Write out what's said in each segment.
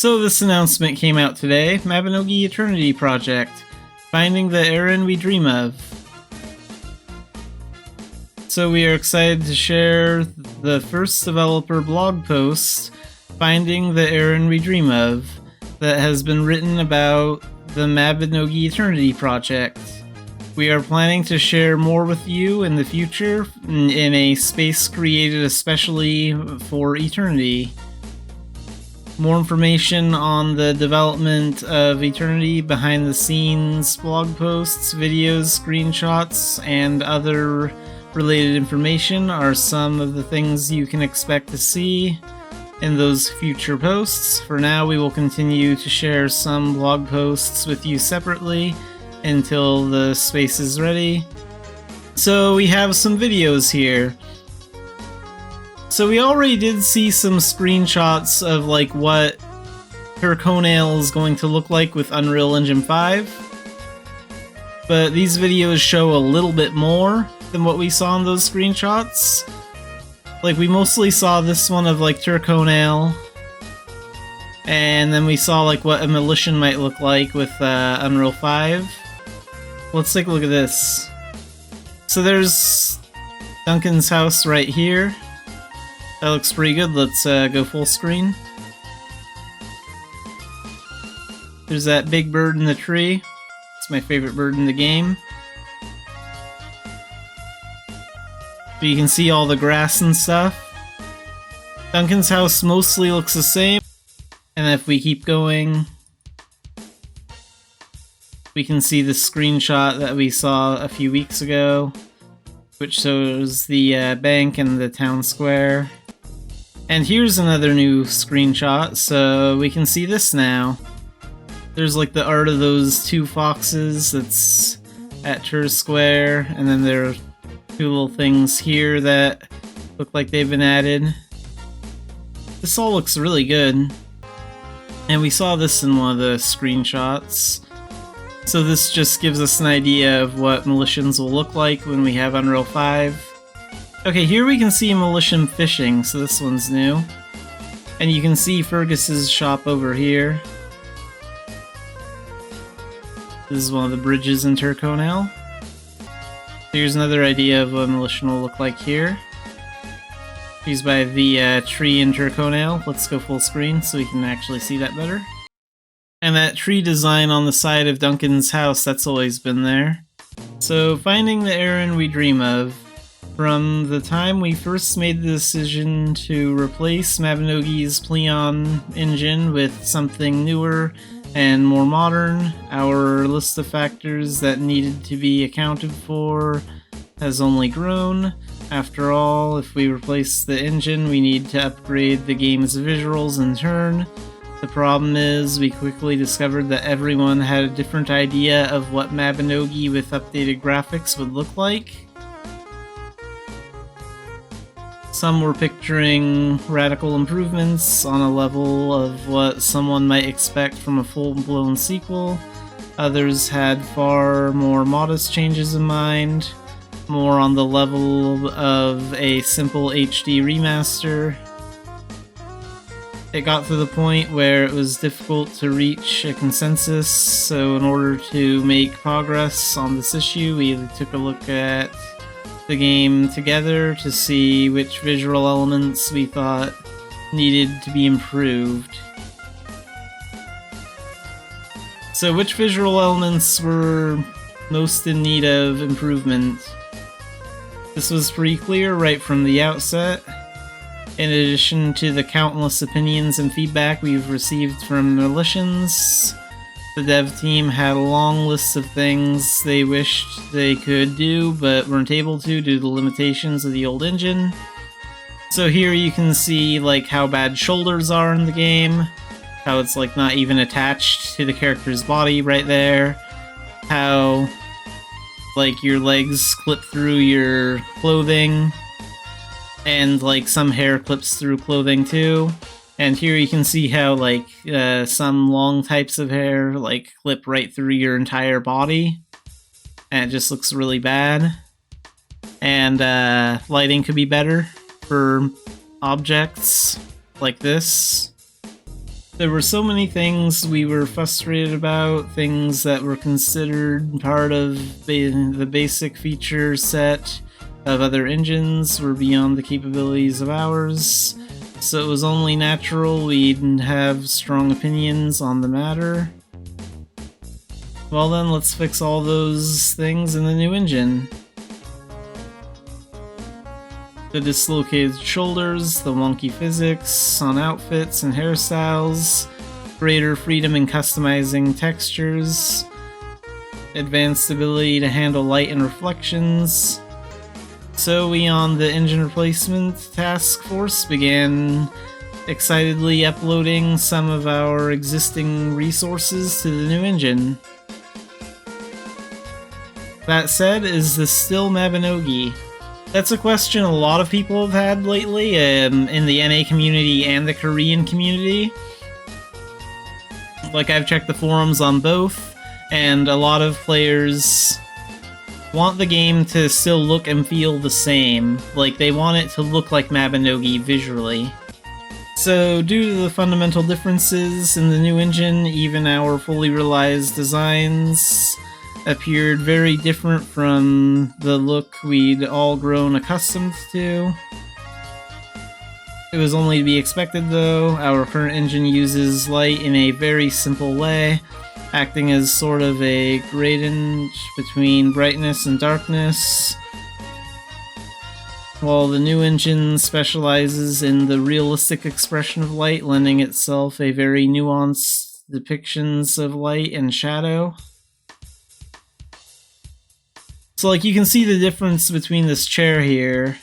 So this announcement came out today, Mabinogi Eternity Project, finding the Eren we dream of. So we are excited to share the first developer blog post, Finding the Eren we dream of, that has been written about the Mabinogi Eternity Project. We are planning to share more with you in the future in a space created especially for Eternity. More information on the development of Eternity, behind the scenes, blog posts, videos, screenshots, and other related information are some of the things you can expect to see in those future posts. For now, we will continue to share some blog posts with you separately until the space is ready. So we have some videos here. So we already did see some screenshots of like what Turconail is going to look like with Unreal Engine 5. But these videos show a little bit more than what we saw in those screenshots. Like, we mostly saw this one of like Turconail, and then we saw like what a Militian might look like with Unreal 5. Let's take a look at this. So there's Duncan's house right here. That looks pretty good. Let's go full screen. There's that big bird in the tree. It's my favorite bird in the game. But you can see all the grass and stuff. Duncan's house mostly looks the same. And if we keep going, we can see the screenshot that we saw a few weeks ago, which shows the bank and the town square. And here's another new screenshot, so we can see this now. There's like the art of those two foxes that's at Tur Square, and then there are two little things here that look like they've been added. This all looks really good. And we saw this in one of the screenshots. So this just gives us an idea of what Militians will look like when we have Unreal 5. Okay, here we can see a Militian fishing, so this one's new. And you can see Fergus's shop over here. This is one of the bridges in Turconail. Here's another idea of what a Militian will look like here. He's by the tree in Turconail. Let's go full screen so we can actually see that better. And that tree design on the side of Duncan's house, that's always been there. So, finding the Eren we dream of. From the time we first made the decision to replace Mabinogi's Pleon engine with something newer and more modern, our list of factors that needed to be accounted for has only grown. After all, if we replace the engine, we need to upgrade the game's visuals in turn. The problem is, we quickly discovered that everyone had a different idea of what Mabinogi with updated graphics would look like. Some were picturing radical improvements on a level of what someone might expect from a full-blown sequel. Others had far more modest changes in mind, more on the level of a simple HD remaster. It got to the point where it was difficult to reach a consensus, so in order to make progress on this issue, we took a look at the game together to see which visual elements we thought needed to be improved. So which visual elements were most in need of improvement? This was pretty clear right from the outset. In addition to the countless opinions and feedback we've received from Militians, the dev team had a long list of things they wished they could do, but weren't able to due to the limitations of the old engine. So here you can see like how bad shoulders are in the game, how it's like not even attached to the character's body right there, how like your legs clip through your clothing, and like some hair clips through clothing too. And here you can see how like some long types of hair like clip right through your entire body, and it just looks really bad. And lighting could be better for objects like this. There were so many things we were frustrated about, things that were considered part of the basic feature set of other engines were beyond the capabilities of ours, so it was only natural we'd have strong opinions on the matter. Well then, let's fix all those things in the new engine. The dislocated shoulders, the wonky physics on outfits and hairstyles, greater freedom in customizing textures, advanced ability to handle light and reflections. So we on the engine replacement task force began excitedly uploading some of our existing resources to the new engine. That said, is this still Mabinogi? That's a question a lot of people have had lately in the NA community and the Korean community. Like, I've checked the forums on both, and a lot of players want the game to still look and feel the same. Like, they want it to look like Mabinogi visually. So, due to the fundamental differences in the new engine, even our fully realized designs appeared very different from the look we'd all grown accustomed to. It was only to be expected though. Our current engine uses light in a very simple way, acting as sort of a gradient between brightness and darkness, while the new engine specializes in the realistic expression of light, lending itself a very nuanced depictions of light and shadow. So, like, you can see the difference between this chair here.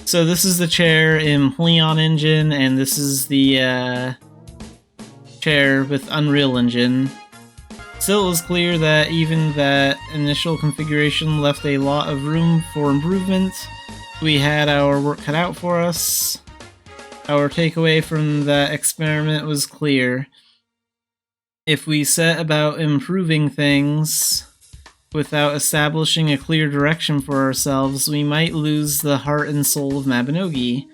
So this is the chair in Pleon Engine, and this is the chair with Unreal Engine. Still, it was clear that even that initial configuration left a lot of room for improvement. We had our work cut out for us. Our takeaway from that experiment was clear. If we set about improving things without establishing a clear direction for ourselves, we might lose the heart and soul of Mabinogi.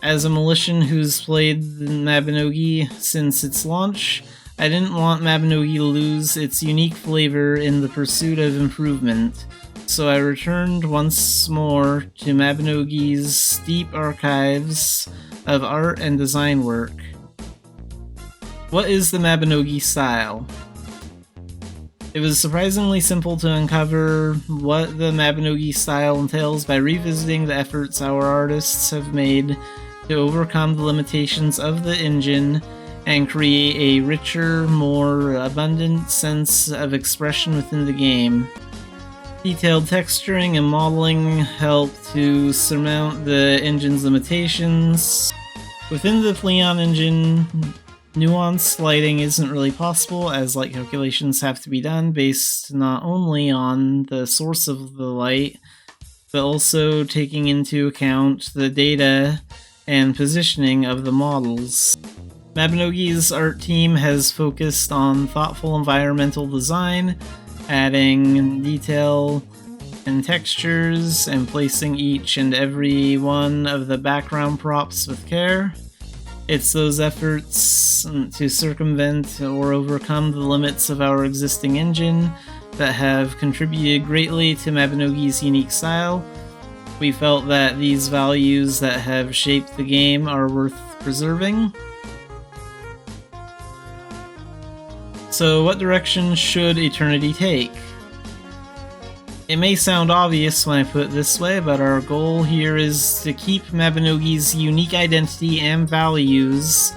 As a Militian who's played Mabinogi since its launch, I didn't want Mabinogi to lose its unique flavor in the pursuit of improvement, so I returned once more to Mabinogi's deep archives of art and design work. What is the Mabinogi style? It was surprisingly simple to uncover what the Mabinogi style entails by revisiting the efforts our artists have made to overcome the limitations of the engine and create a richer, more abundant sense of expression within the game. Detailed texturing and modeling help to surmount the engine's limitations. Within the Pleon engine, nuanced lighting isn't really possible, as light calculations have to be done based not only on the source of the light, but also taking into account the data and positioning of the models. Mabinogi's art team has focused on thoughtful environmental design, adding detail and textures, and placing each and every one of the background props with care. It's those efforts to circumvent or overcome the limits of our existing engine that have contributed greatly to Mabinogi's unique style. We felt that these values that have shaped the game are worth preserving. So, what direction should Eternity take? It may sound obvious when I put it this way, but our goal here is to keep Mabinogi's unique identity and values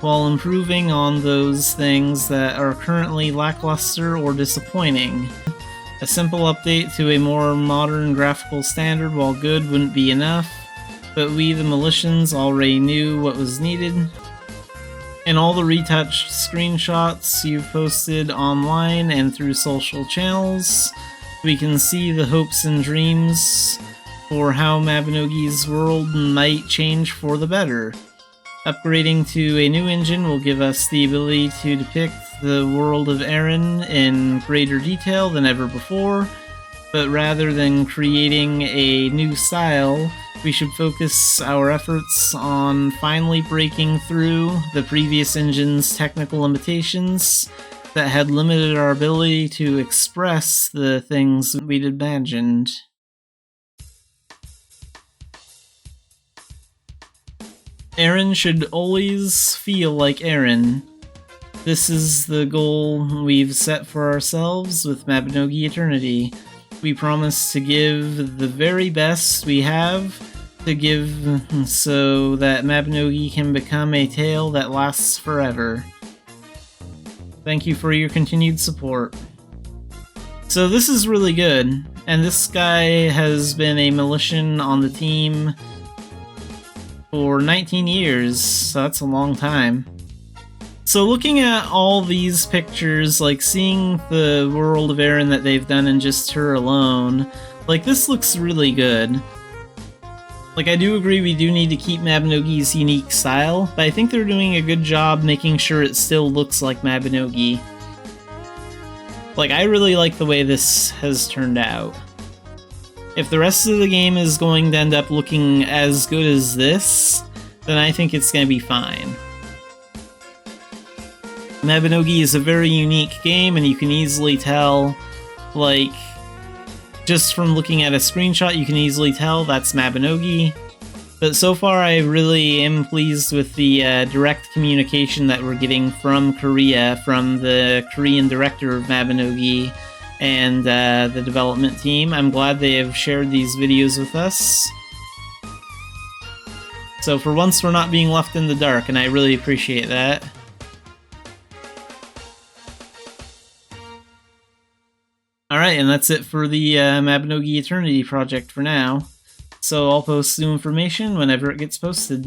while improving on those things that are currently lackluster or disappointing. A simple update to a more modern graphical standard, while good, wouldn't be enough, but we, the Militians, already knew what was needed. In all the retouched screenshots you've posted online and through social channels, we can see the hopes and dreams for how Mabinogi's world might change for the better. Upgrading to a new engine will give us the ability to depict the world of Eren in greater detail than ever before, but rather than creating a new style, We should focus our efforts on finally breaking through the previous engine's technical limitations that had limited our ability to express the things we'd imagined. Aaron should always feel like Aaron. This is the goal we've set for ourselves with Mabinogi Eternity. We promise to give the very best we have to give so that Mabinogi can become a tale that lasts forever. Thank you for your continued support. So this is really good, and this guy has been a Militian on the team for 19 years, so that's a long time. So looking at all these pictures, like seeing the world of Aaron that they've done in just her alone, like this looks really good. Like I do agree we do need to keep Mabinogi's unique style, but I think they're doing a good job making sure it still looks like Mabinogi. Like I really like the way this has turned out. If the rest of the game is going to end up looking as good as this, then I think it's going to be fine. Mabinogi is a very unique game, and you can easily tell, like, just from looking at a screenshot, you can easily tell that's Mabinogi. But so far, I really am pleased with the direct communication that we're getting from Korea, from the Korean director of Mabinogi and the development team. I'm glad they have shared these videos with us. So for once, we're not being left in the dark, and I really appreciate that. Alright, and that's it for the Mabinogi Eternity project for now. So I'll post new information whenever it gets posted.